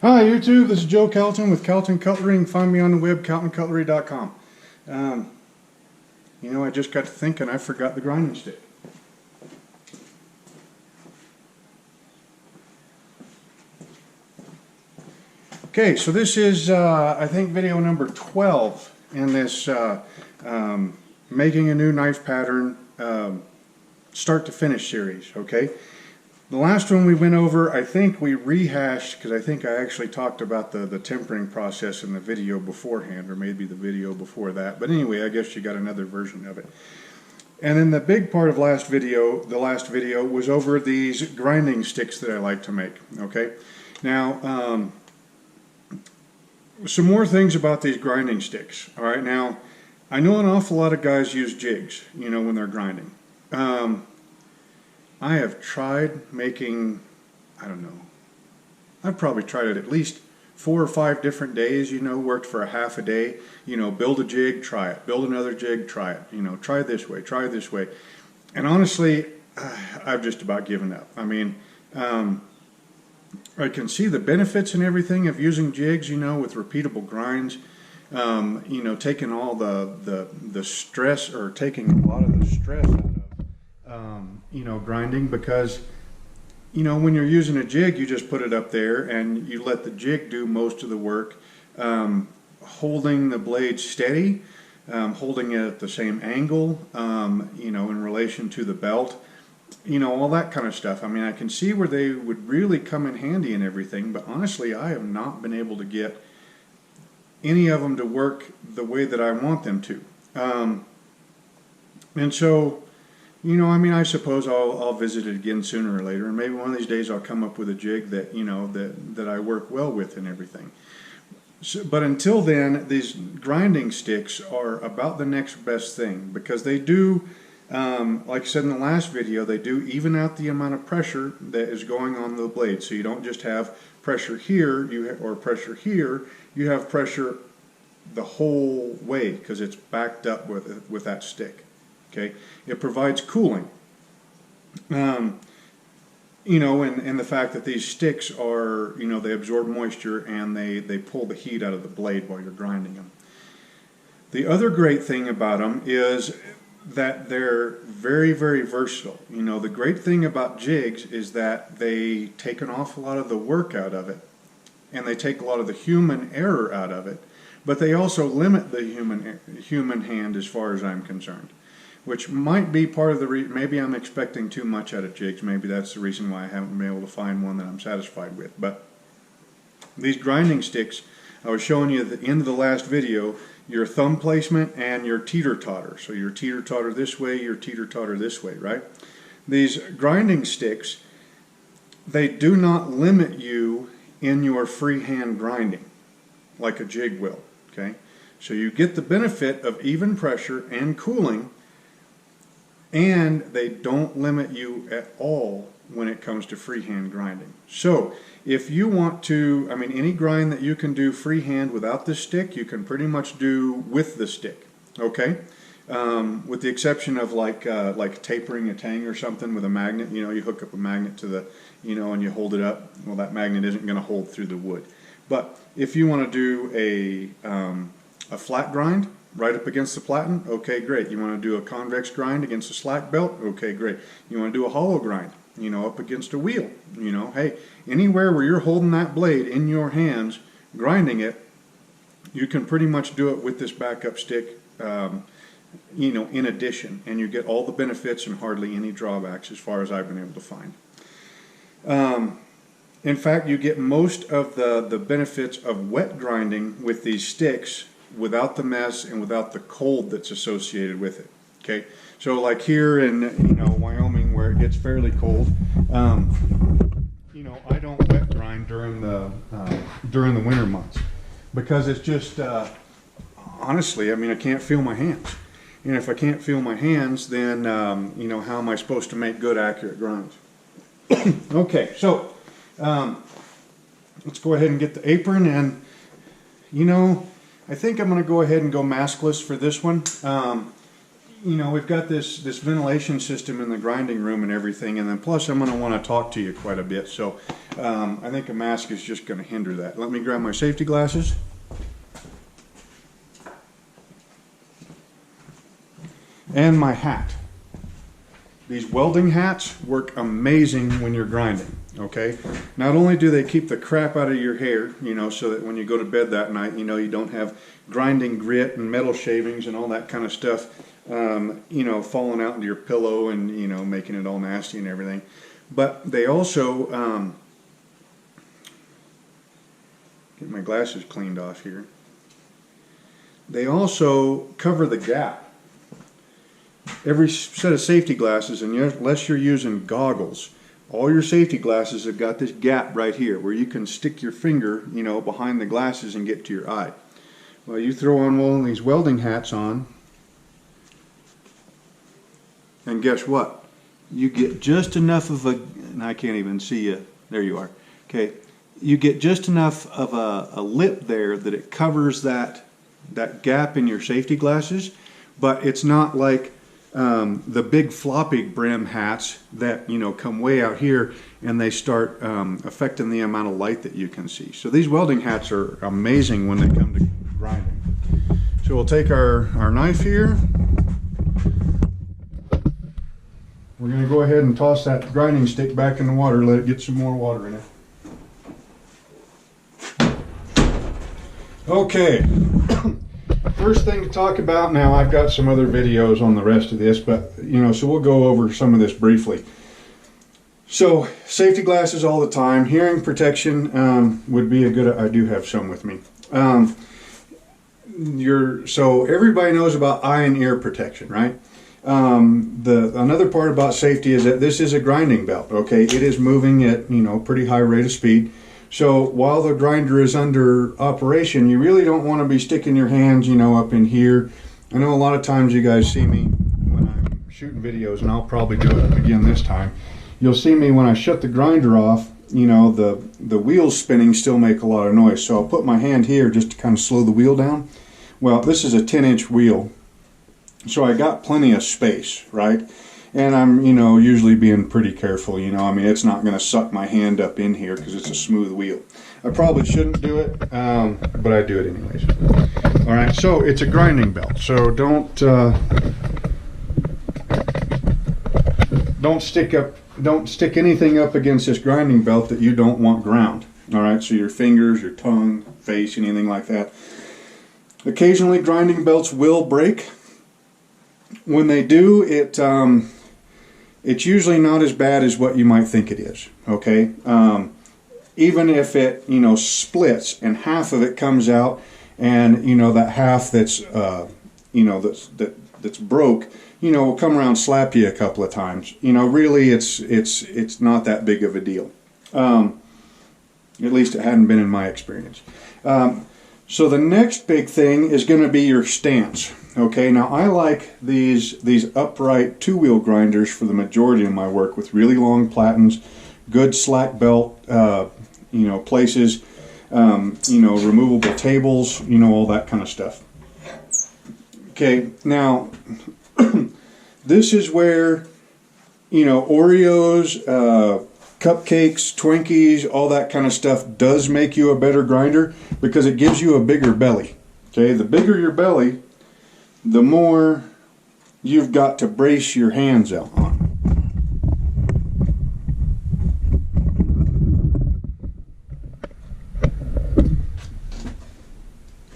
Hi YouTube, this is Joe Calton with Calton Cutlery. You can find me on the web, caltoncutlery.com. I just got to thinking I forgot the grinding stick. Okay, so this is I think video number 12 in this making a new knife pattern start to finish series. Okay, the last one we went over, I think we rehashed, because I think I actually talked about the tempering process in the video beforehand, or maybe the video before that. But anyway, I guess you got another version of it. And then the big part of the last video was over these grinding sticks that I like to make. Okay, now some more things about these grinding sticks. All right, now I know an awful lot of guys use jigs, when they're grinding. I have tried making, I don't know, I've probably tried it at least 4 or 5 different days, worked for a half a day, build a jig, try it, build another jig, try it, try this way. And honestly, I've just about given up. I mean, I can see the benefits and everything of using jigs, with repeatable grinds, taking all the stress, or taking a lot of the stress out of grinding, because when you're using a jig, you just put it up there and you let the jig do most of the work, holding the blade steady, holding it at the same angle, in relation to the belt, all that kind of stuff. I mean, I can see where they would really come in handy and everything, but honestly, I have not been able to get any of them to work the way that I want them to. And so, I suppose I'll visit it again sooner or later, and maybe one of these days I'll come up with a jig that, that I work well with and everything. So, but until then, these grinding sticks are about the next best thing, because they do, like I said in the last video, they do even out the amount of pressure that is going on the blade. So you don't just have pressure here, or pressure here, you have pressure the whole way, because it's backed up with that stick. Okay, it provides cooling, and the fact that these sticks are, they absorb moisture and they pull the heat out of the blade while you're grinding them. The other great thing about them is that they're very, very versatile. The great thing about jigs is that they take an awful lot of the work out of it, and they take a lot of the human error out of it, but they also limit the human hand as far as I'm concerned. Which might be part of the maybe I'm expecting too much out of jigs. Maybe that's the reason why I haven't been able to find one that I'm satisfied with. But these grinding sticks, I was showing you at the end of the last video, your thumb placement and your teeter-totter. So your teeter-totter this way, your teeter-totter this way, right? These grinding sticks, they do not limit you in your freehand grinding like a jig will, okay? So you get the benefit of even pressure and cooling, and they don't limit you at all when it comes to freehand grinding. So if you want to, any grind that you can do freehand without the stick, you can pretty much do with the stick, okay? With the exception of like tapering a tang or something with a magnet. You hook up a magnet to the, and you hold it up. Well, that magnet isn't going to hold through the wood. But if you want to do a flat grind, right up against the platen, okay, great. You want to do a convex grind against a slack belt, okay, great. You want to do a hollow grind, up against a wheel, hey, anywhere where you're holding that blade in your hands, grinding it, you can pretty much do it with this backup stick, in addition, and you get all the benefits and hardly any drawbacks as far as I've been able to find. In fact, you get most of the benefits of wet grinding with these sticks without the mess and without the cold that's associated with it. Okay, so like here in Wyoming, where it gets fairly cold, I don't wet grind during the winter months, because it's just honestly, I can't feel my hands, and if I can't feel my hands, then how am I supposed to make good, accurate grinds? Okay, so let's go ahead and get the apron, and I think I'm going to go ahead and go maskless for this one. you know, we've got this ventilation system in the grinding room and everything, and then plus I'm going to want to talk to you quite a bit, so I think a mask is just going to hinder that. Let me grab my safety glasses. And my hat. These welding hats work amazing when you're grinding, okay? Not only do they keep the crap out of your hair, you know, so that when you go to bed that night, you know, you don't have grinding grit and metal shavings and all that kind of stuff, you know, falling out into your pillow and, you know, making it all nasty and everything. But they also, get my glasses cleaned off here. They also cover the gap. Every set of safety glasses, and unless you're using goggles, all your safety glasses have got this gap right here where you can stick your finger, you know, behind the glasses and get to your eye. Well, you throw on one of these welding hats on, and guess what? You get just enough of a, and I can't even see you, there you are, okay? You get just enough of a lip there that it covers that gap in your safety glasses, but it's not like the big floppy brim hats that, you know, come way out here and they start affecting the amount of light that you can see. So these welding hats are amazing when they come to grinding. So we'll take our knife here. We're going to go ahead and toss that grinding stick back in the water, let it get some more water in it. Okay. First thing to talk about, now I've got some other videos on the rest of this, but you know, so we'll go over some of this briefly. So safety glasses all the time. Hearing protection would be a good, I do have some with me. So everybody knows about eye and ear protection, right? Another part about safety is that this is a grinding belt, okay? It is moving at, you know, pretty high rate of speed. So while the grinder is under operation, you really don't want to be sticking your hands, you know, up in here. I know a lot of times you guys see me when I'm shooting videos, and I'll probably do it again this time. You'll see me when I shut the grinder off, you know, the wheels spinning still make a lot of noise. So I'll put my hand here just to kind of slow the wheel down. Well, this is a 10-inch wheel, so I got plenty of space, right? And I'm, you know, usually being pretty careful, you know. I mean, it's not going to suck my hand up in here because it's a smooth wheel. I probably shouldn't do it, but I do it anyways. All right, so it's a grinding belt. So don't stick anything up against this grinding belt that you don't want ground. All right, so your fingers, your tongue, face, anything like that. Occasionally, grinding belts will break. When they do, it's usually not as bad as what you might think it is, okay? Even if it, you know, splits and half of it comes out, and, you know, that half that's, you know, that's broke, you know, will come around, slap you a couple of times. You know, really, it's not that big of a deal. At least it hadn't been in my experience. So the next big thing is going to be your stance. Okay, now I like these upright two-wheel grinders for the majority of my work, with really long platens, good slack belt, you know, places, you know, removable tables, you know, all that kind of stuff. Okay, now this is where, you know, Oreos, cupcakes, Twinkies, all that kind of stuff does make you a better grinder because it gives you a bigger belly. Okay, the bigger your belly, the more you've got to brace your hands out on.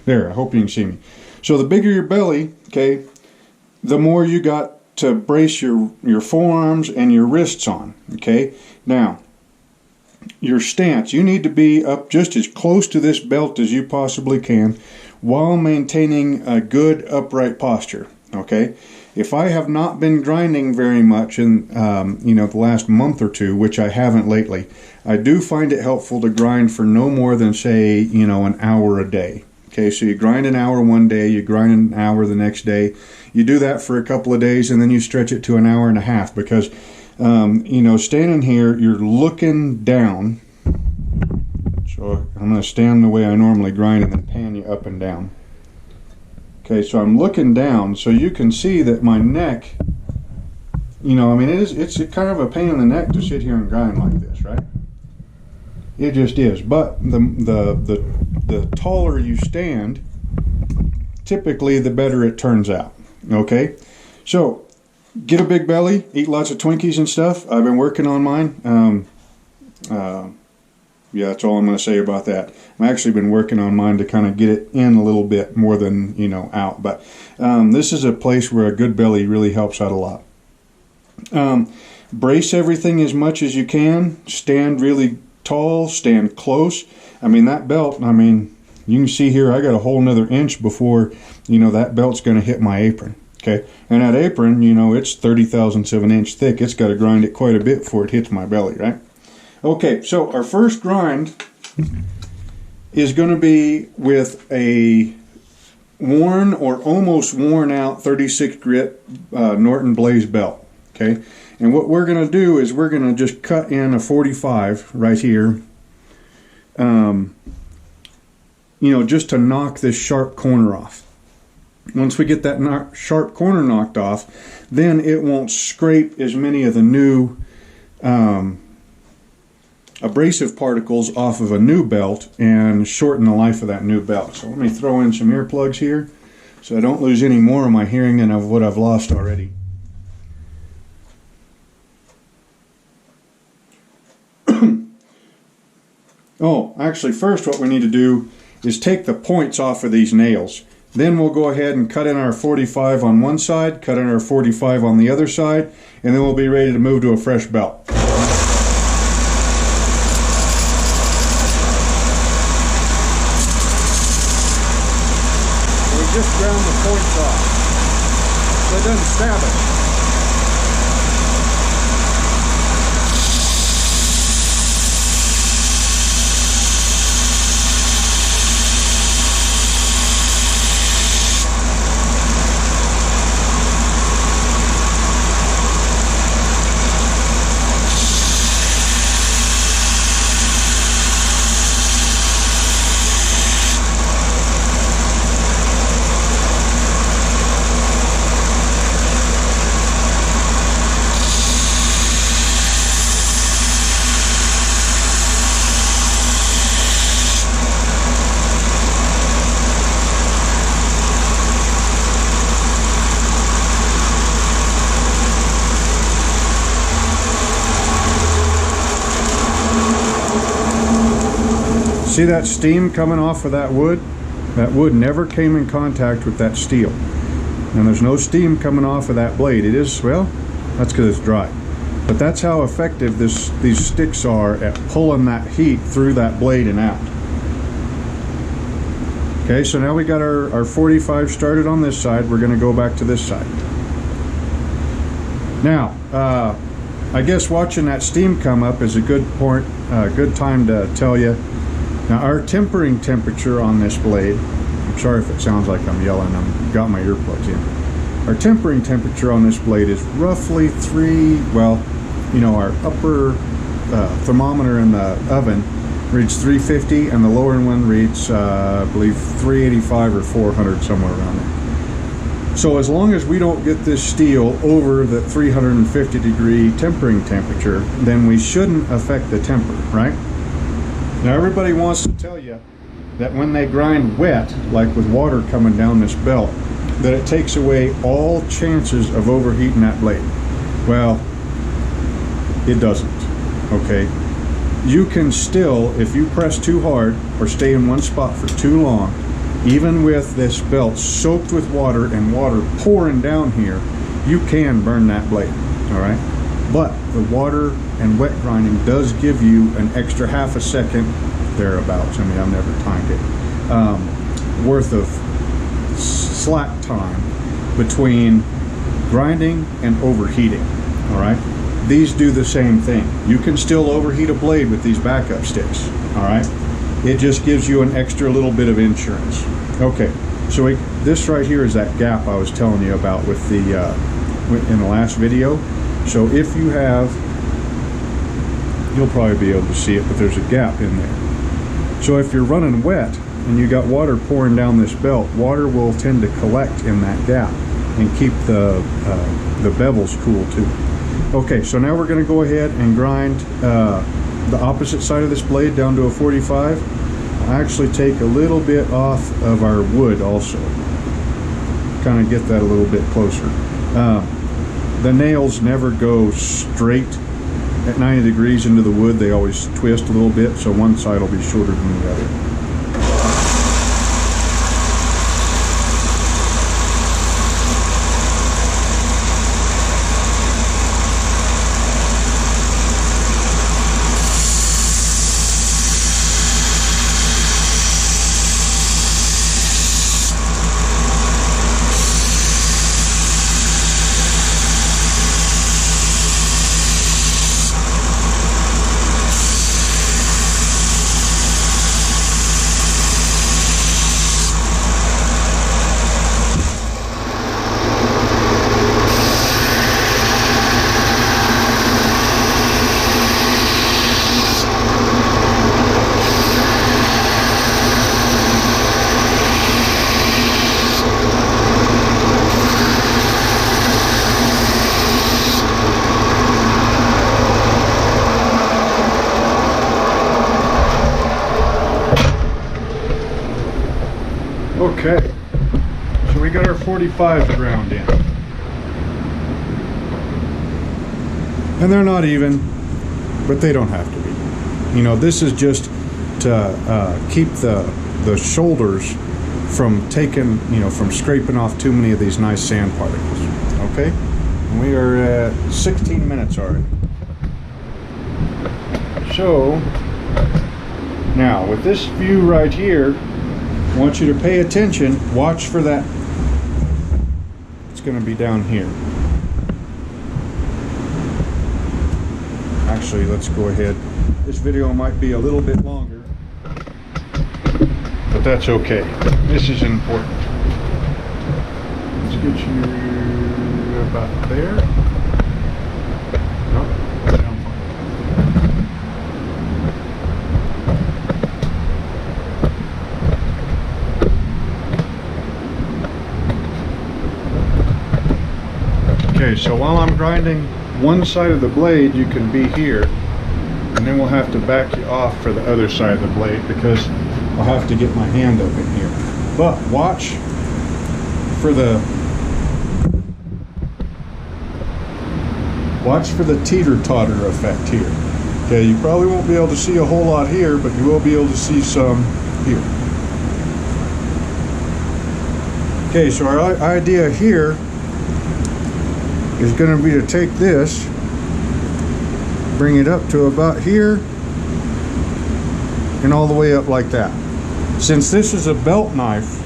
There, I hope you can see me. So the bigger your belly, okay, the more you got to brace your forearms and your wrists on, okay? Now, your stance, you need to be up just as close to this belt as you possibly can while maintaining a good upright posture, okay? If I have not been grinding very much in, you know, the last month or two, which I haven't lately, I do find it helpful to grind for no more than, say, you know, an hour a day. Okay, so you grind an hour one day, you grind an hour the next day. You do that for a couple of days, and then you stretch it to an hour and a half because, you know, standing here, you're looking down. So I'm going to stand the way I normally grind and then pan you up and down. Okay, so I'm looking down, so you can see that my neck, you know, I mean, it's a kind of a pain in the neck to sit here and grind like this, right? It just is. But the taller you stand, typically the better it turns out. Okay, so get a big belly, eat lots of Twinkies and stuff. I've been working on mine. Yeah, that's all I'm going to say about that. I've actually been working on mine to kind of get it in a little bit more than, you know, out. But this is a place where a good belly really helps out a lot. Brace everything as much as you can. Stand really tall. Stand close. I mean, that belt, I mean, you can see here I got a whole another inch before, you know, that belt's going to hit my apron. Okay, and that apron, you know, it's 30 thousandths of an inch thick. It's got to grind it quite a bit before it hits my belly, right? Okay, so our first grind is going to be with a worn or almost worn out 36 grit Norton Blaze belt. Okay, and what we're going to do is we're going to just cut in a 45 right here, you know, just to knock this sharp corner off. Once we get that sharp corner knocked off, then it won't scrape as many of the new abrasive particles off of a new belt and shorten the life of that new belt. So let me throw in some earplugs here so I don't lose any more of my hearing than of what I've lost already. Oh, actually first what we need to do is take the points off of these nails. Then we'll go ahead and cut in our 45 on one side, cut in our 45 on the other side, and then we'll be ready to move to a fresh belt. Just ground the points off so it doesn't stab it. See that steam coming off of that wood? That wood never came in contact with that steel. And there's no steam coming off of that blade. It is, well, that's because it's dry. But that's how effective these sticks are at pulling that heat through that blade and out. Okay, so now we got our 45 started on this side. We're going to go back to this side. Now, I guess watching that steam come up is a good time to tell you. Now our tempering temperature on this blade, I'm sorry if it sounds like I'm yelling, I've got my earplugs in. Our tempering temperature on this blade is roughly our upper thermometer in the oven reads 350 and the lower one reads, I believe 385 or 400, somewhere around there. So as long as we don't get this steel over the 350 degree tempering temperature, then we shouldn't affect the temper, right? Now everybody wants to tell you that when they grind wet, like with water coming down this belt, that it takes away all chances of overheating that blade. Well, it doesn't, okay? You can still, if you press too hard or stay in one spot for too long, even with this belt soaked with water and water pouring down here, you can burn that blade, all right? But the water and wet grinding does give you an extra half a second, thereabouts, I mean, I've never timed it, worth of slack time between grinding and overheating, all right? These do the same thing. You can still overheat a blade with these backup sticks, all right? It just gives you an extra little bit of insurance. Okay, so this right here is that gap I was telling you about with the in the last video. So if you have, you'll probably be able to see it, but there's a gap in there. So if you're running wet, and you got water pouring down this belt, water will tend to collect in that gap and keep the bevels cool too. Okay, so now we're going to go ahead and grind the opposite side of this blade down to a 45. I'll actually take a little bit off of our wood also, kind of get that a little bit closer. The nails never go straight at 90 degrees into the wood. They always twist a little bit, so one side will be shorter than the other. Okay, so we got our 45s ground in. And they're not even, but they don't have to be. You know, this is just to keep the shoulders from taking, you know, from scraping off too many of these nice sand particles. Okay, and we are at 16 minutes already. So, now with this view right here, I want you to pay attention, watch for that. It's going to be down here. Actually, let's go ahead. This video might be a little bit longer, but that's okay. This is important. Let's get you about there. Nope, down far. Okay, so while I'm grinding one side of the blade, you can be here, and then we'll have to back you off for the other side of the blade because I'll have to get my hand up in here. But watch for the teeter-totter effect here. Okay, you probably won't be able to see a whole lot here, but you will be able to see some here. Okay, so our idea here is going to be to take this, bring it up to about here, and all the way up like that. Since this is a belt knife,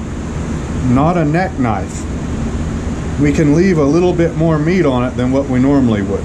not a neck knife, we can leave a little bit more meat on it than what we normally would.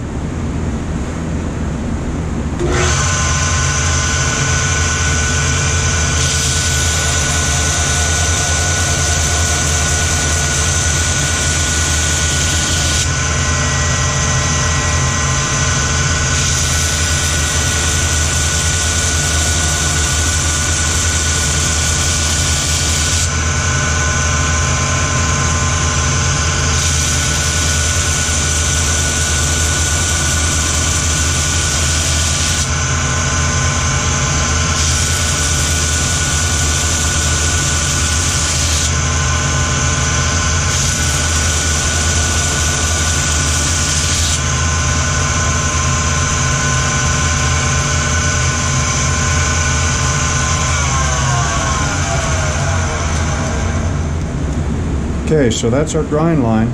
Okay, so that's our grind line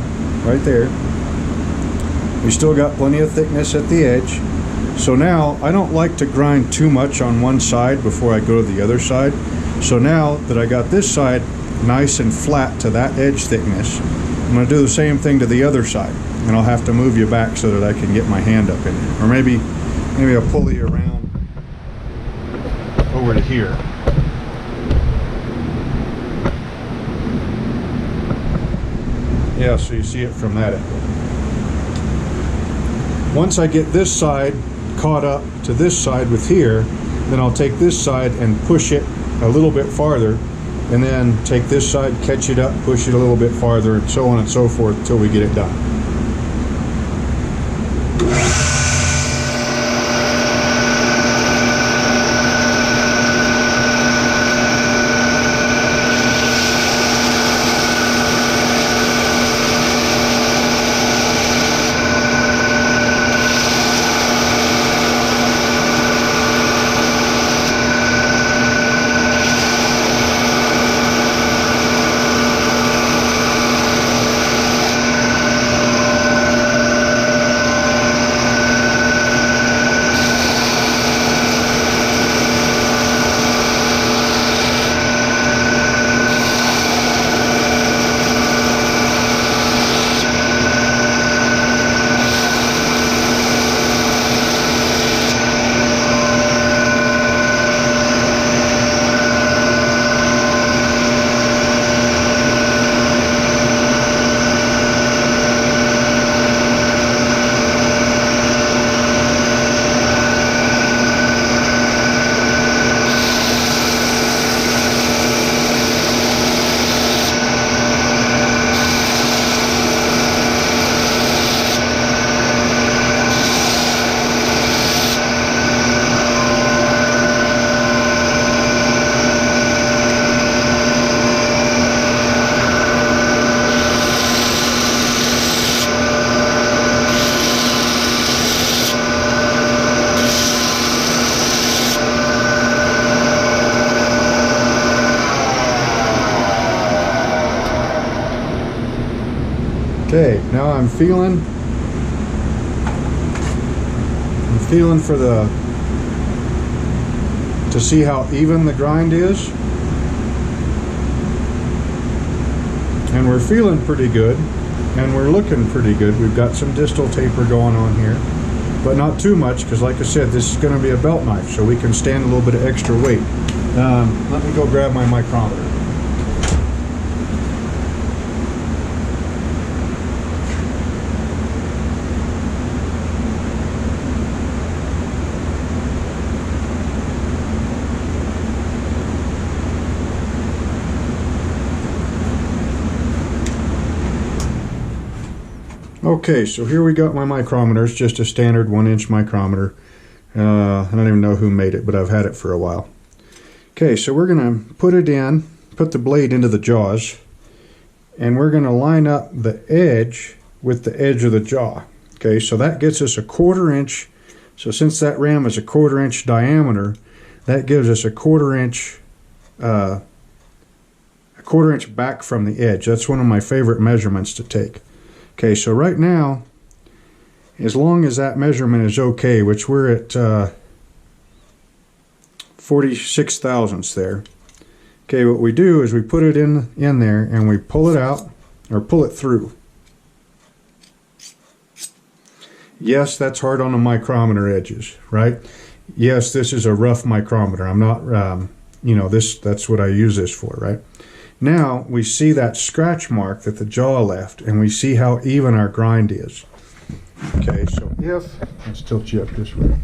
right there. We still got plenty of thickness at the edge. So now, I don't like to grind too much on one side before I go to the other side. So now that I got this side nice and flat to that edge thickness, I'm going to do the same thing to the other side. And I'll have to move you back so that I can get my hand up in there. Or maybe I'll pull you around over to here. Yeah, so you see it from that angle. Once I get this side caught up to this side with here, then I'll take this side and push it a little bit farther and then take this side, catch it up, push it a little bit farther, and so on and so forth until we get it done. Okay, now I'm feeling for to see how even the grind is. And we're feeling pretty good, and we're looking pretty good. We've got some distal taper going on here, but not too much, because like I said, this is going to be a belt knife, so we can stand a little bit of extra weight. Let me go grab my micrometer. Okay, so here we got my micrometer. It's just a standard 1-inch micrometer. I don't even know who made it, but I've had it for a while. Okay, so we're going to put the blade into the jaws, and we're going to line up the edge with the edge of the jaw. Okay, so that gets us a 1/4 inch. So since that ram is a 1/4 inch diameter, that gives us a 1/4 inch back from the edge. That's one of my favorite measurements to take. Okay, so right now, as long as that measurement is okay, which we're at 46 thousandths there. Okay, what we do is we put it in there and we pull it out, or pull it through. Yes, that's hard on the micrometer edges, right? Yes, this is a rough micrometer. I'm not, that's what I use this for, right? Now we see that scratch mark that the jaw left, and we see how even our grind is. Okay, so let's tilt you up this way.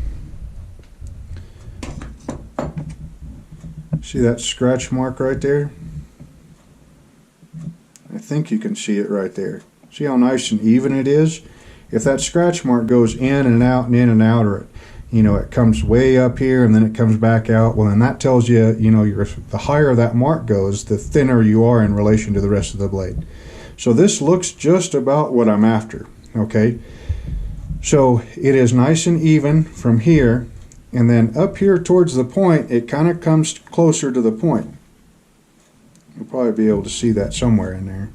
See that scratch mark right there? I think you can see it right there. See how nice and even it is? If that scratch mark goes in and out and in and out, or it comes way up here and then it comes back out, well, then that tells you, the higher that mark goes, the thinner you are in relation to the rest of the blade. So this looks just about what I'm after, okay? So it is nice and even from here, and then up here towards the point, it kind of comes closer to the point. You'll probably be able to see that somewhere in there.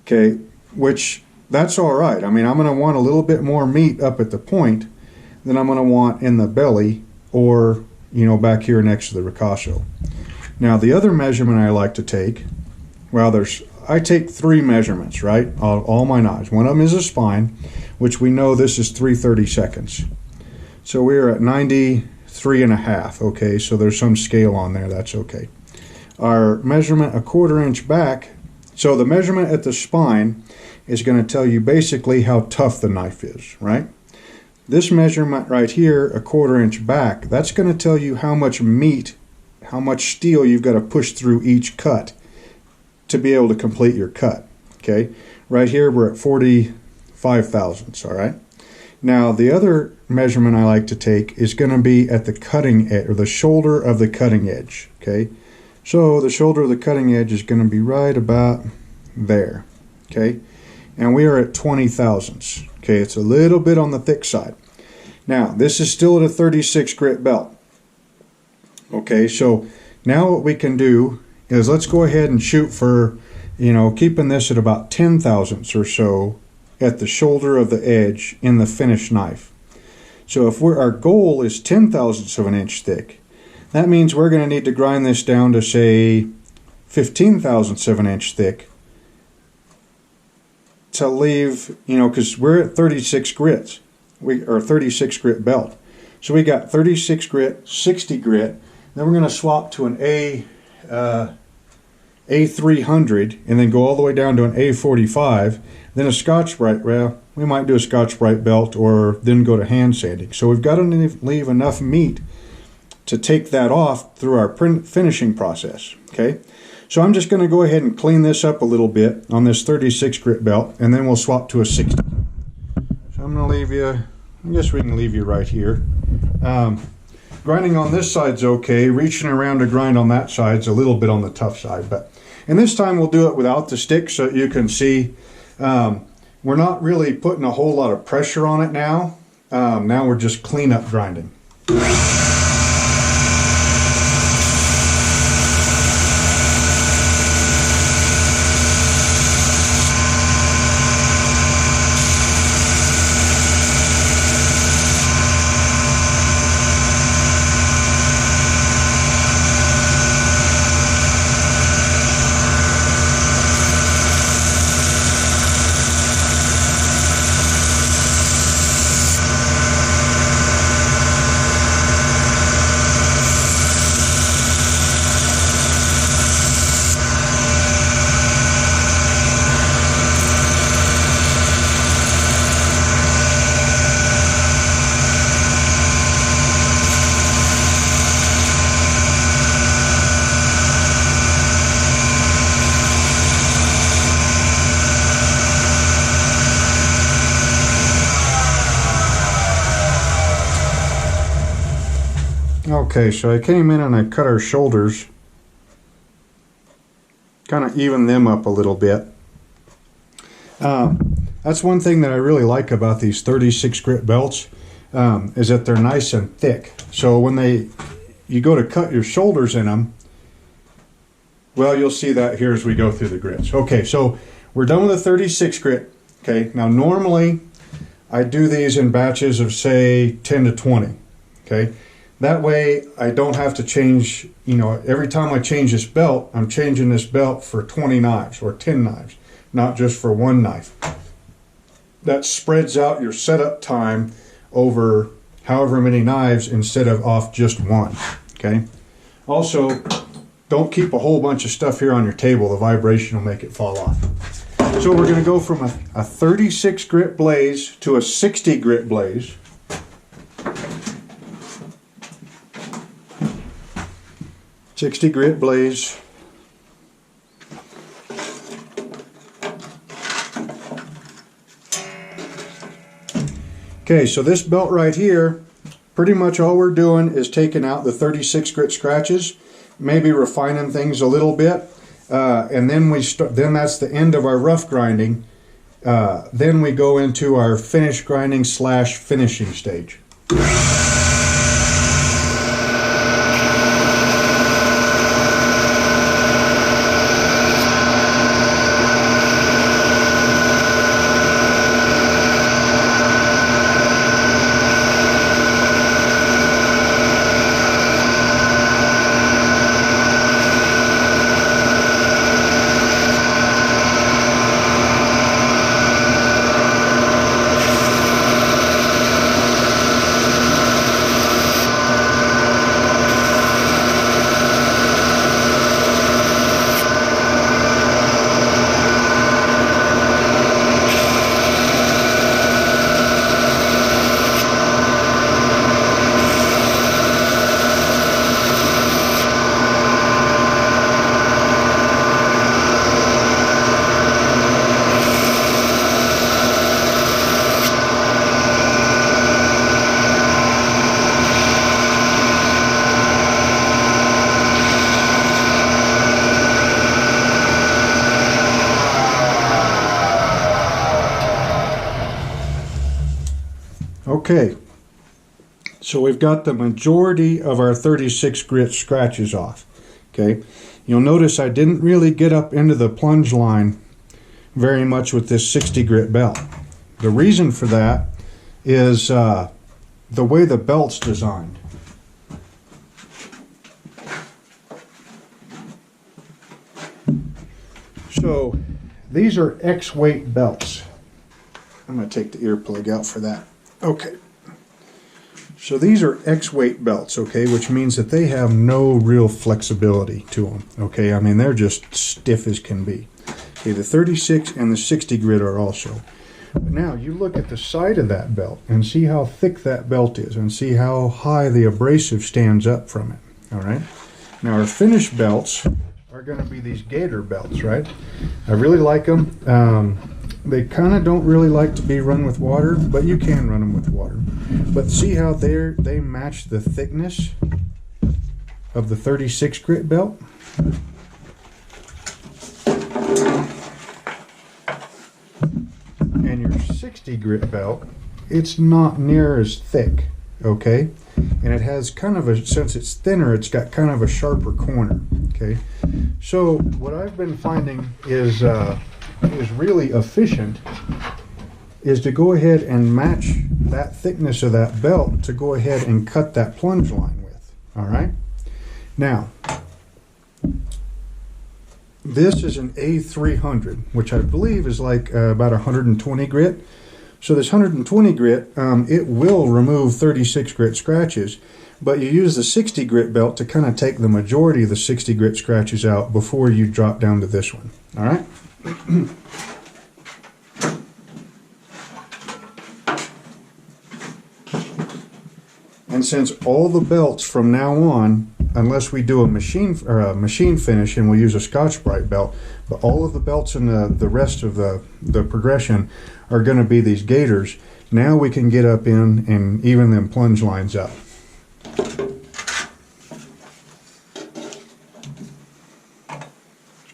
Okay, which, that's all right. I mean, I'm going to want a little bit more meat up at the point than I'm going to want in the belly, or back here next to the ricasso. Now the other measurement I like to take, well, I take 3 measurements, right? All my knives. One of them is a spine, which we know this is 3/32. So we're at 93.5. Okay, so there's some scale on there. That's okay. Our measurement 1/4 inch back. So the measurement at the spine is going to tell you basically how tough the knife is, right? This measurement right here, 1/4 inch back, that's going to tell you how much meat how much steel you've got to push through each cut to be able to complete your cut. Okay, right here we're at 45 thousandths. All right. Now the other measurement I like to take is going to be at the cutting edge, or the shoulder of the cutting edge. Okay, so the shoulder of the cutting edge is going to be right about there. Okay, and we are at 20 thousandths. Okay, it's a little bit on the thick side. Now this is still at a 36 grit belt. Okay, so now what we can do is let's go ahead and shoot for, keeping this at about 10 thousandths or so at the shoulder of the edge in the finished knife. So if our goal is 10 thousandths of an inch thick, that means we're going to need to grind this down to, say, 15 thousandths of an inch thick to leave, because we're at 36 grits, or 36 grit belt. So we got 36 grit, 60 grit. Then we're going to swap to an A300 and then go all the way down to an A45. Then a Scotch-Brite. Well, we might do a Scotch-Brite belt or then go to hand sanding. So we've got to leave enough meat to take that off through our finishing process. Okay, so I'm just going to go ahead and clean this up a little bit on this 36 grit belt, and then we'll swap to a 60. So I'm going to leave you, I guess we can leave you right here. Grinding on this side's okay. Reaching around to grind on that side's a little bit on the tough side. And this time we'll do it without the stick so you can see we're not really putting a whole lot of pressure on it now. Now we're just cleanup grinding. Okay, so I came in and I cut our shoulders, kind of even them up a little bit. That's one thing that I really like about these 36 grit belts, is that they're nice and thick. So when you go to cut your shoulders in them, well, you'll see that here as we go through the grits. Okay, so we're done with the 36 grit. Okay, now normally I do these in batches of, say, 10 to 20. Okay. That way I don't have to change, every time I change this belt, I'm changing this belt for 20 knives or 10 knives, not just for one knife. That spreads out your setup time over however many knives instead of off just one. Okay. Also, don't keep a whole bunch of stuff here on your table. The vibration will make it fall off. So we're going to go from a 36 grit blaze to a 60 grit blaze. .60 grit blaze. Okay, so this belt right here, pretty much all we're doing is taking out the 36 grit scratches, maybe refining things a little bit, and then then that's the end of our rough grinding. Then we go into our finish grinding / finishing stage. Okay, so we've got the majority of our 36 grit scratches off. Okay, you'll notice I didn't really get up into the plunge line very much with this 60 grit belt. The reason for that is the way the belt's designed. So these are X weight belts. I'm going to take the earplug out for that. Okay. So these are X weight belts, okay, which means that they have no real flexibility to them, okay? I mean, they're just stiff as can be. Okay, the 36 and the 60 grit are also. But now you look at the side of that belt and see how thick that belt is and see how high the abrasive stands up from it, all right? Now our finished belts are going to be these gator belts, right? I really like them. They kind of don't really like to be run with water, but you can run them with water. But see how they match the thickness of the 36 grit belt? And your 60 grit belt, it's not near as thick, okay? And it has kind of a, since it's thinner, it's got kind of a sharper corner, okay? So what I've been finding is really efficient is to go ahead and match that thickness of that belt to go ahead and cut that plunge line with, all right? Now, this is an A300, which I believe is like about 120 grit. So this 120 grit, it will remove 36 grit scratches, but you use the 60 grit belt to kind of take the majority of the 60 grit scratches out before you drop down to this one, all right? And since all the belts from now on, unless we do a machine finish and we'll use a Scotch-Brite belt, but all of the belts in the rest of the progression are going to be these gators. Now we can get up in and even them plunge lines up. Let's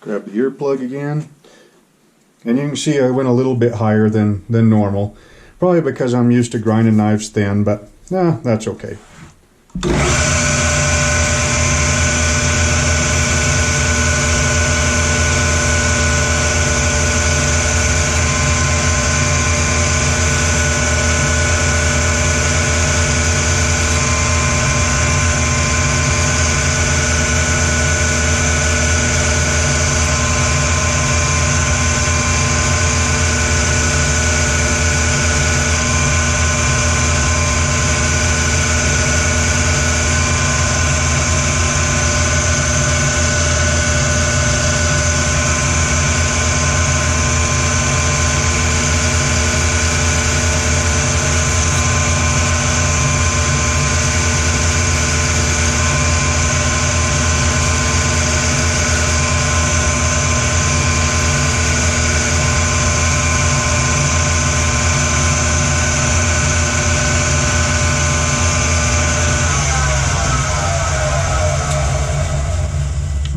grab the earplug again. And you can see I went a little bit higher than normal. Probably because I'm used to grinding knives thin, but that's okay.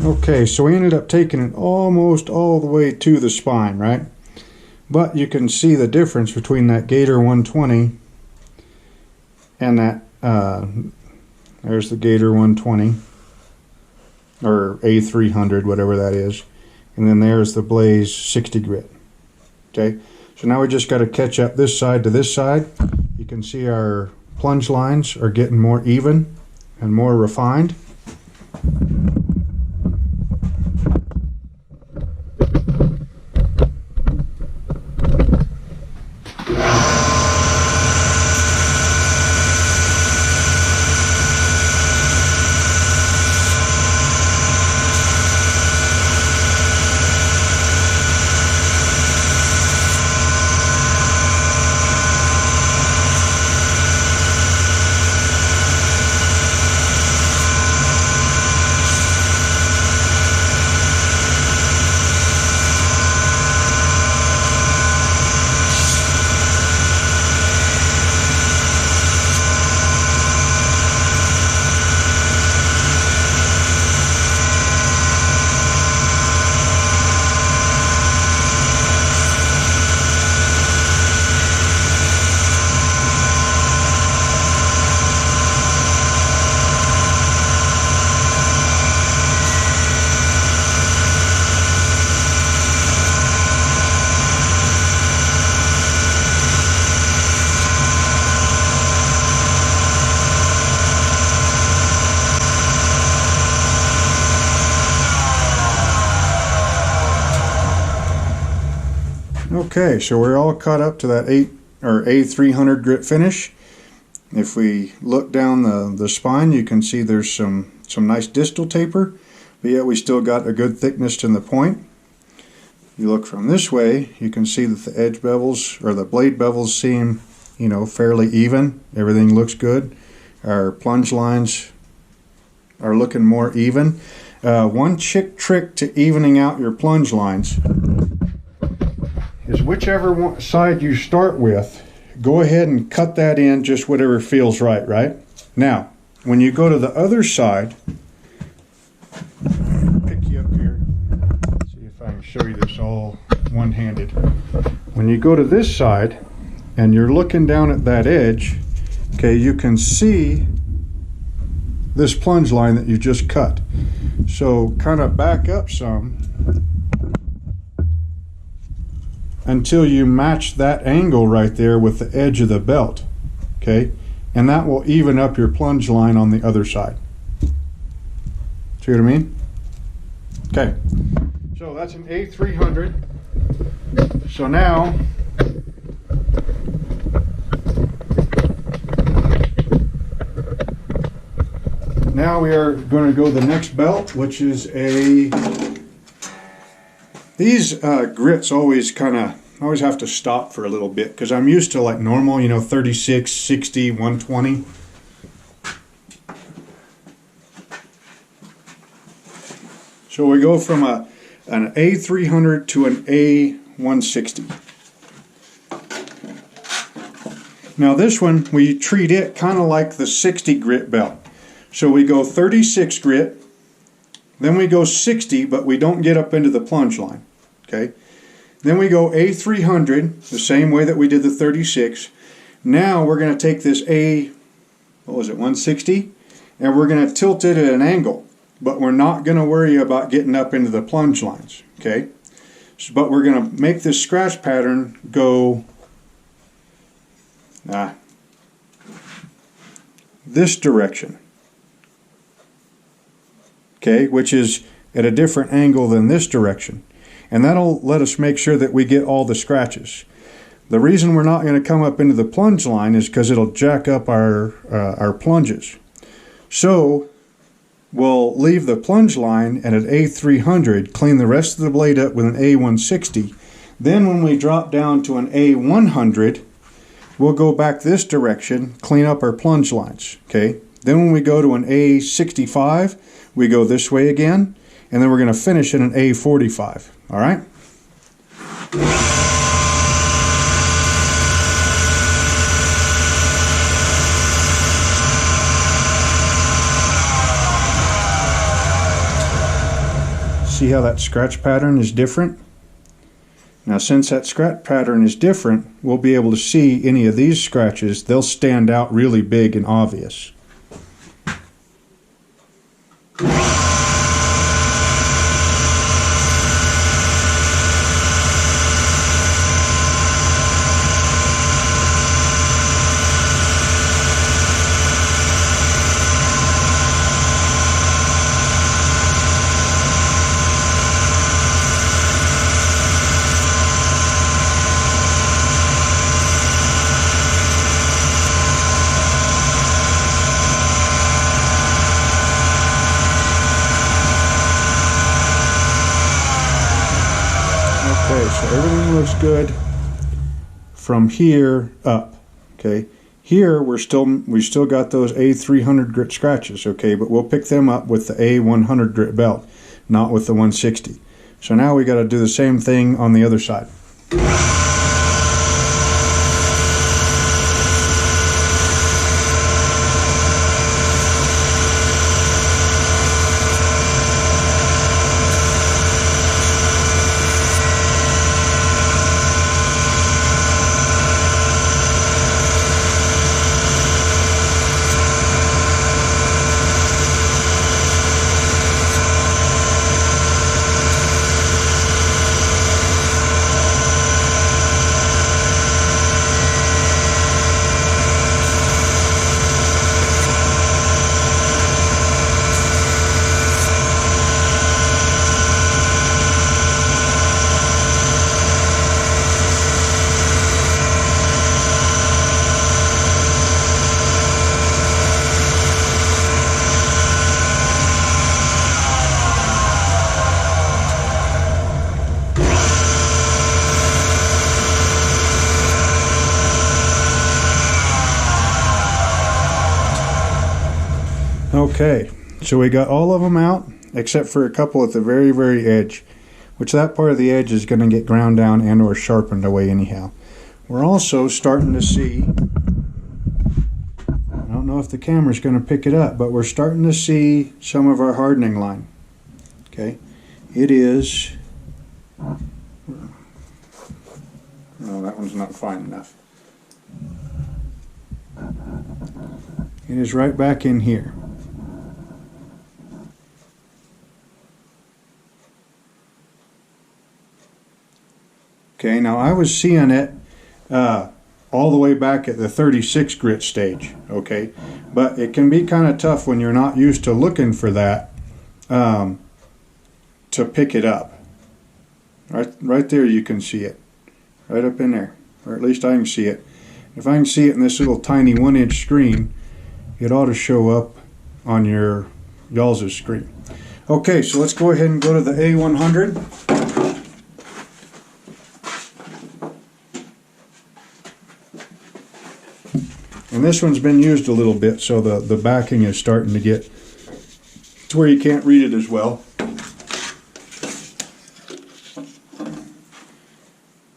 Okay, so we ended up taking it almost all the way to the spine, right? But you can see the difference between that Gator 120 and that, there's the Gator 120, or A300, whatever that is. And then there's the Blaze 60 grit. Okay, so now we just got to catch up this side to this side. You can see our plunge lines are getting more even and more refined. Okay, so we're all caught up to that A300 grit finish. If we look down the spine, you can see there's some nice distal taper, but yet we still got a good thickness to the point. You look from this way, you can see that the edge bevels, or the blade bevels, seem, you know, fairly even. Everything looks good. Our plunge lines are looking more even. One trick to evening out your plunge lines is whichever side you start with, go ahead and cut that in just whatever feels right? Now, when you go to the other side, pick you up here, see if I can show you this all one-handed. When you go to this side and you're looking down at that edge, okay, you can see this plunge line that you just cut. So kind of back up some until you match that angle right there with the edge of the belt, okay? And that will even up your plunge line on the other side. See what I mean? Okay, so that's an A300. So now, we are going to go the next belt, which is these grits always have to stop for a little bit because I'm used to like normal, you know, 36, 60, 120. So we go from an A300 to an A160. Now this one, we treat it kind of like the 60 grit belt. So we go 36 grit, then we go 60, but we don't get up into the plunge line, okay? Then we go A300, the same way that we did the 36. Now we're going to take this A160, and we're going to tilt it at an angle, but we're not going to worry about getting up into the plunge lines, okay? But we're going to make this scratch pattern go this direction. Okay, which is at a different angle than this direction. And that'll let us make sure that we get all the scratches. The reason we're not going to come up into the plunge line is because it'll jack up our plunges. So we'll leave the plunge line at an A300, clean the rest of the blade up with an A160. Then when we drop down to an A100, we'll go back this direction, clean up our plunge lines. Okay. Then when we go to an A65, we go this way again, and then we're going to finish in an A45. All right? See how that scratch pattern is different? Now, since that scratch pattern is different, we'll be able to see any of these scratches. They'll stand out really big and obvious. Okay, so everything looks good from here up. Okay, here we still got those A300 grit scratches. Okay, but we'll pick them up with the A100 grit belt, not with the 160. So now we got to do the same thing on the other side. Okay, so we got all of them out except for a couple at the very, very edge, which that part of the edge is going to get ground down and or sharpened away anyhow. We're also starting to see, I don't know if the camera's going to pick it up, but we're starting to see some of our hardening line. Okay, it is, oh, that one's not fine enough. It is right back in here. Okay, now I was seeing it all the way back at the 36 grit stage, okay? But it can be kind of tough when you're not used to looking for that to pick it up. Right there you can see it. Right up in there. Or at least I can see it. If I can see it in this little tiny 1-inch screen, it ought to show up on y'all's screen. Okay, so let's go ahead and go to the A100. And this one's been used a little bit, so the backing is starting to get to where you can't read it as well.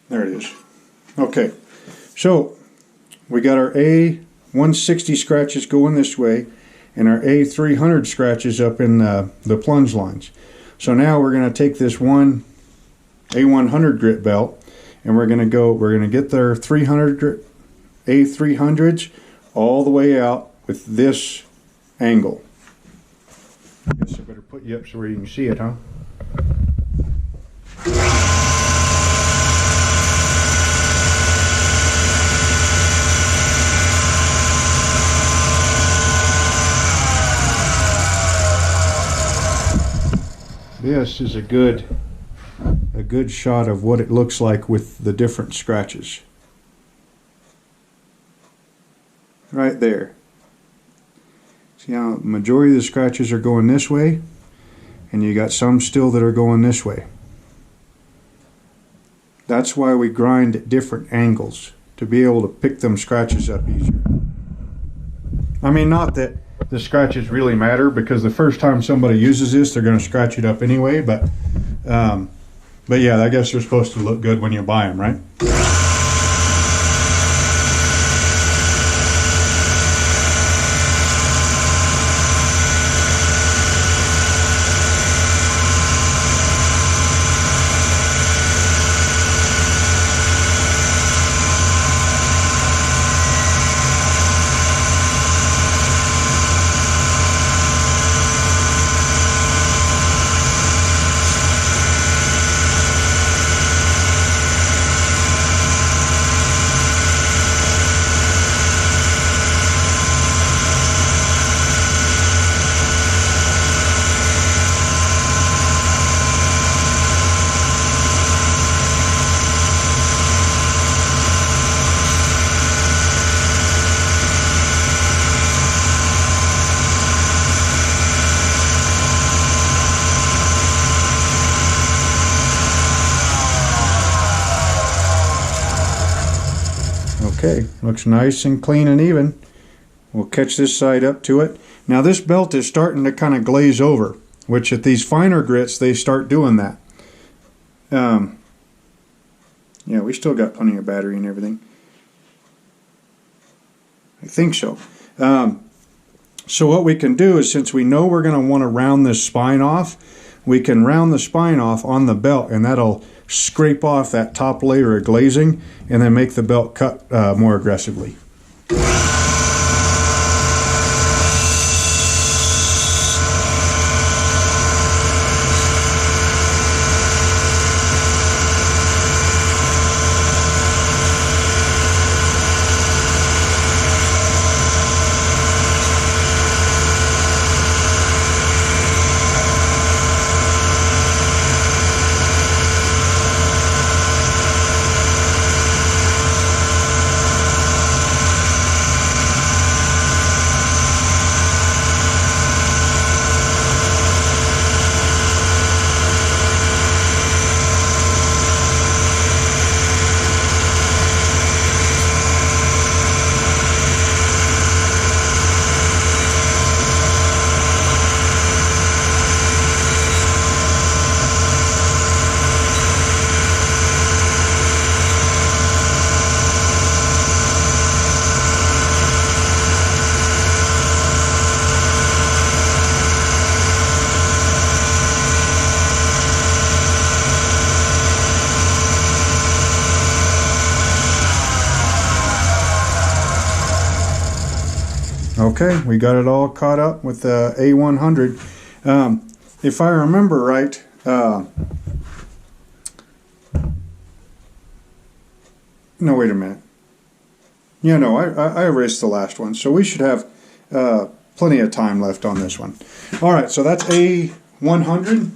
There it is. Okay, so we got our A160 scratches going this way and our A300 scratches up in the plunge lines. So now we're going to take this one A100 grit belt and we're going to get their 300 grit A300s all the way out with this angle. I guess I better put you up so where you can see it, huh? This is a good shot of what it looks like with the different scratches. Right there. See how the majority of the scratches are going this way, and you got some still that are going this way. That's why we grind at different angles, to be able to pick them scratches up easier. I mean, not that the scratches really matter, because the first time somebody uses this, they're going to scratch it up anyway, but yeah, I guess they're supposed to look good when you buy them, right? Okay, looks nice and clean and even. We'll catch this side up to it. Now this belt is starting to kind of glaze over, which at these finer grits they start doing that. Yeah, we still got plenty of battery and everything. I think so. So what we can do is, since we know we're going to want to round this spine off, we can round the spine off on the belt, and that'll scrape off that top layer of glazing and then make the belt cut more aggressively. Okay, we got it all caught up with the A100. If I remember right, no, wait a minute. Yeah, no, I erased the last one, so we should have plenty of time left on this one. All right, so that's A100.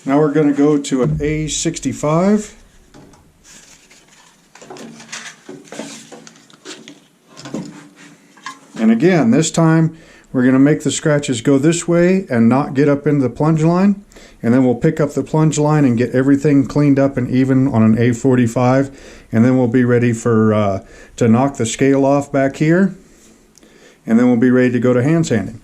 Now we're going to go to an A65. And again, this time we're going to make the scratches go this way and not get up into the plunge line. And then we'll pick up the plunge line and get everything cleaned up and even on an A45. And then we'll be ready for to knock the scale off back here. And then we'll be ready to go to hand sanding.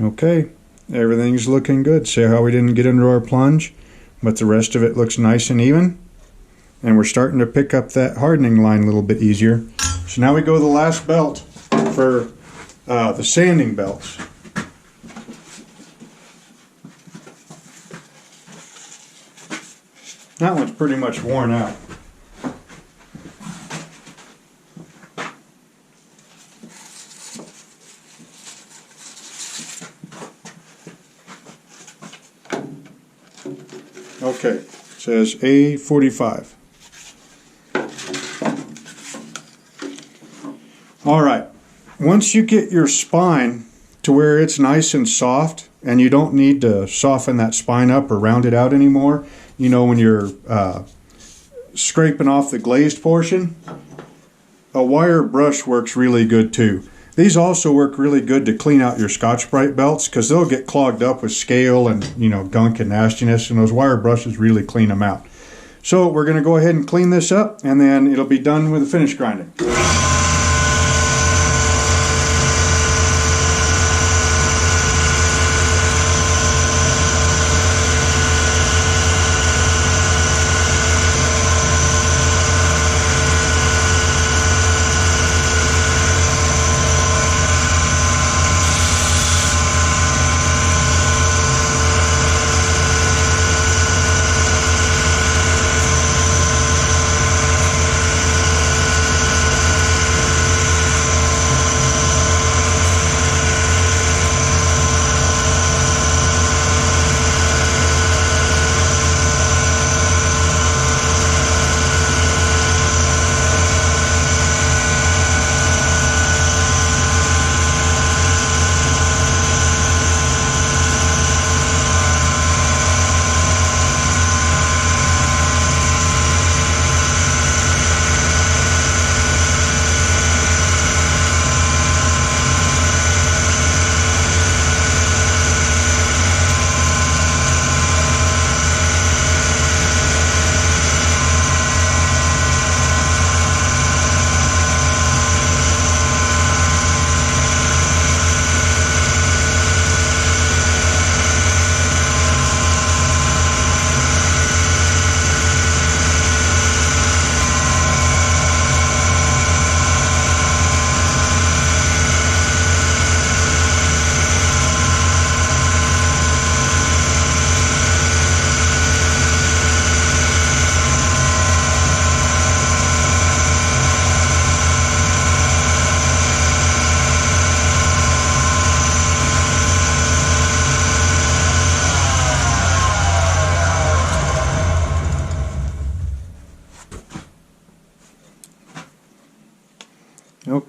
Okay, everything's looking good. See how we didn't get into our plunge, but the rest of it looks nice and even. And we're starting to pick up that hardening line a little bit easier. So now we go to the last belt for the sanding belts. That one's pretty much worn out. Okay, it says A45. All right, once you get your spine to where it's nice and soft and you don't need to soften that spine up or round it out anymore, you know, when you're scraping off the glazed portion, a wire brush works really good too. These also work really good to clean out your Scotch-Brite belts because they'll get clogged up with scale and, you know, gunk and nastiness, and those wire brushes really clean them out. So we're going to go ahead and clean this up, and then it'll be done with the finish grinding.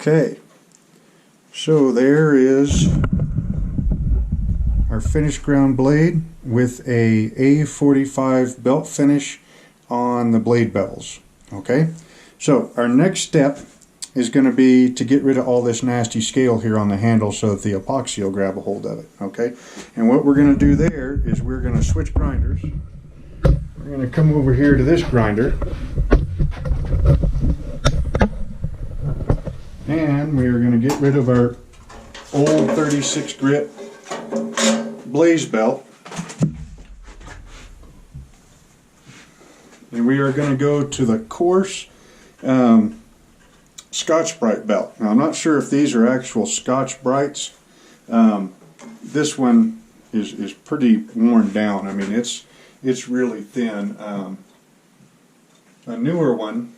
Okay, so there is our finished ground blade with a A45 belt finish on the blade bevels. Okay, so our next step is going to be to get rid of all this nasty scale here on the handle so that the epoxy will grab a hold of it. Okay, and what we're going to do there is we're going to switch grinders. We're going to come over here to this grinder, and we are going to get rid of our old 36 grit blaze belt, and we are going to go to the coarse Scotch-Brite belt. Now I'm not sure if these are actual Scotch-Brites. This one is pretty worn down. I mean, it's really thin. A newer one,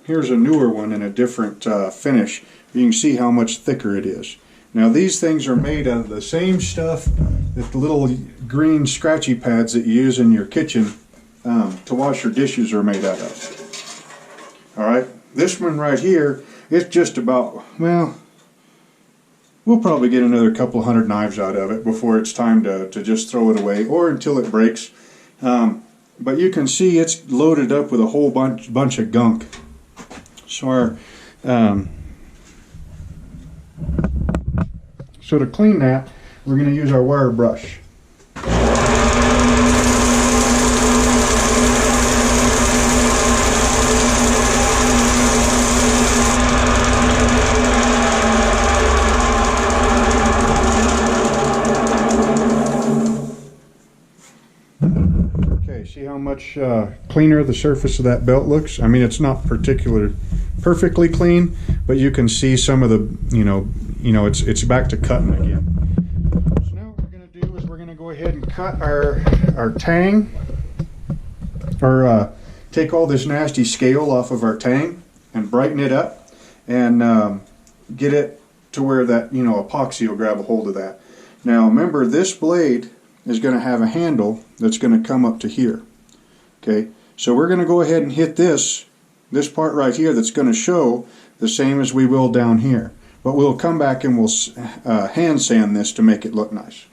here's a newer one in a different finish. You can see how much thicker it is. Now these things are made out of the same stuff that the little green scratchy pads that you use in your kitchen to wash your dishes are made out of. Alright, this one right here, it's just about, well, we'll probably get another couple hundred knives out of it before it's time to just throw it away, or until it breaks. But you can see it's loaded up with a whole bunch of gunk. So so to clean that, we're going to use our wire brush. Okay, see how much cleaner the surface of that belt looks? I mean, it's not perfectly clean, but you can see some of the, you know, it's back to cutting again. So now what we're going to do is we're going to go ahead and cut our tang, or take all this nasty scale off of our tang and brighten it up and get it to where that, you know, epoxy will grab a hold of that. Now remember, this blade is going to have a handle that's going to come up to here. Okay, so we're going to go ahead and hit this part right here that's going to show the same as we will down here. But we'll come back and we'll hand sand this to make it look nice.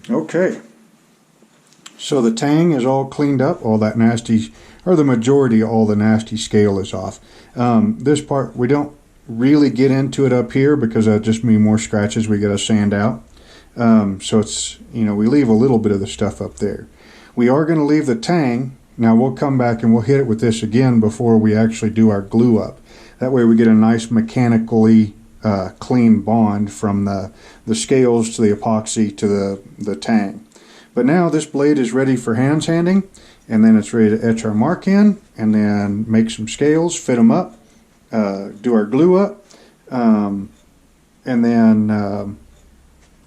Okay, so the tang is all cleaned up, all that nasty, or the majority of all the nasty scale is off. This part, we don't really get into it up here because that just means more scratches we got to sand out. So it's, you know, we leave a little bit of the stuff up there. We are going to leave the tang. Now we'll come back and we'll hit it with this again before we actually do our glue up. That way we get a nice mechanically clean bond from the scales to the epoxy to the tang. But now this blade is ready for hand sanding, and then it's ready to etch our mark in, and then make some scales, fit them up, do our glue up, and then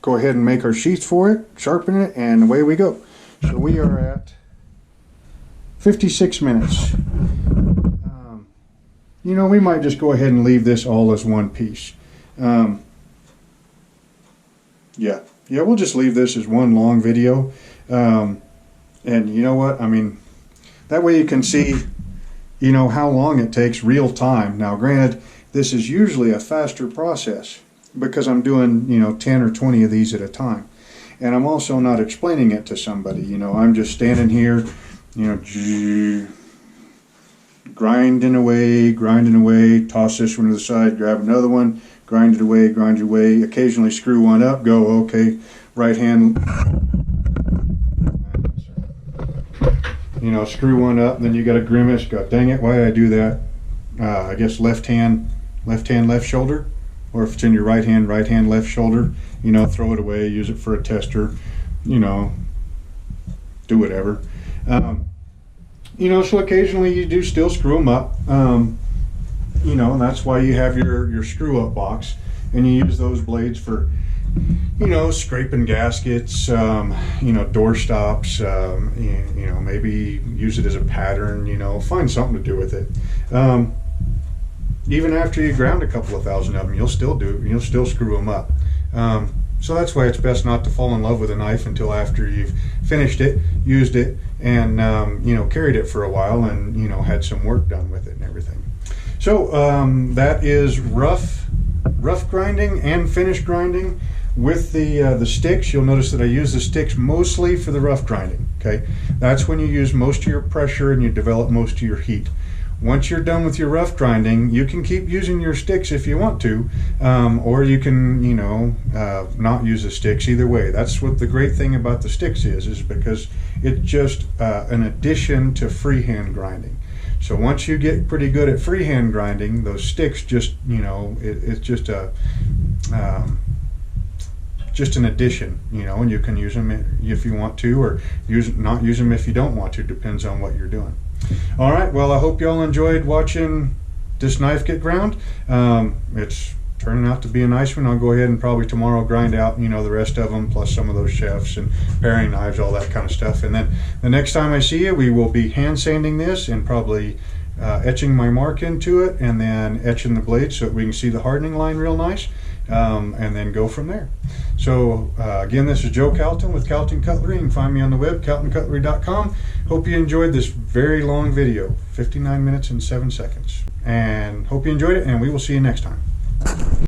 go ahead and make our sheath for it, sharpen it, and away we go. So we are at 56 minutes. You know, we might just go ahead and leave this all as one piece. Yeah, we'll just leave this as one long video. And you know what? I mean, that way you can see, you know, how long it takes real time. Now, granted, this is usually a faster process because I'm doing, you know, 10 or 20 of these at a time. And I'm also not explaining it to somebody. You know, I'm just standing here, you know, grinding away, toss this one to the side, grab another one, grind it away, grind it away. Occasionally screw one up, go, okay, right hand, you know, screw one up, then you got a grimace, go, dang it, why did I do that? I guess left hand, left shoulder, or if it's in your right hand, left shoulder, you know, throw it away, use it for a tester, you know, do whatever. You know, so occasionally you do still screw them up, you know, and that's why you have your screw up box, and you use those blades for, you know, scraping gaskets, you know, door stops, you know, maybe use it as a pattern, you know, find something to do with it. Even after you ground a couple of thousand of them, you'll still screw them up. So that's why it's best not to fall in love with a knife until after you've finished it, used it, and you know, carried it for a while, and you know, had some work done with it and everything. So that is rough grinding and finish grinding. With the sticks, you'll notice that I use the sticks mostly for the rough grinding. Okay, that's when you use most of your pressure and you develop most of your heat. Once you're done with your rough grinding, you can keep using your sticks if you want to, or you can, you know, not use the sticks. Either way, that's what the great thing about the sticks is because it's just an addition to freehand grinding. So once you get pretty good at freehand grinding, those sticks just, you know, it's just an addition, you know, and you can use them if you want to, or not use them if you don't want to. Depends on what you're doing. All right, well, I hope y'all enjoyed watching this knife get ground. It's turning out to be a nice one. I'll go ahead and probably tomorrow grind out, you know, the rest of them, plus some of those chefs and paring knives, all that kind of stuff. And then the next time I see you, we will be hand sanding this and probably etching my mark into it, and then etching the blade so that we can see the hardening line real nice, and then go from there. So again, this is Joe Calton with Calton Cutlery. You can find me on the web, caltoncutlery.com. Hope you enjoyed this very long video, 59 minutes and 7 seconds. And hope you enjoyed it, and we will see you next time.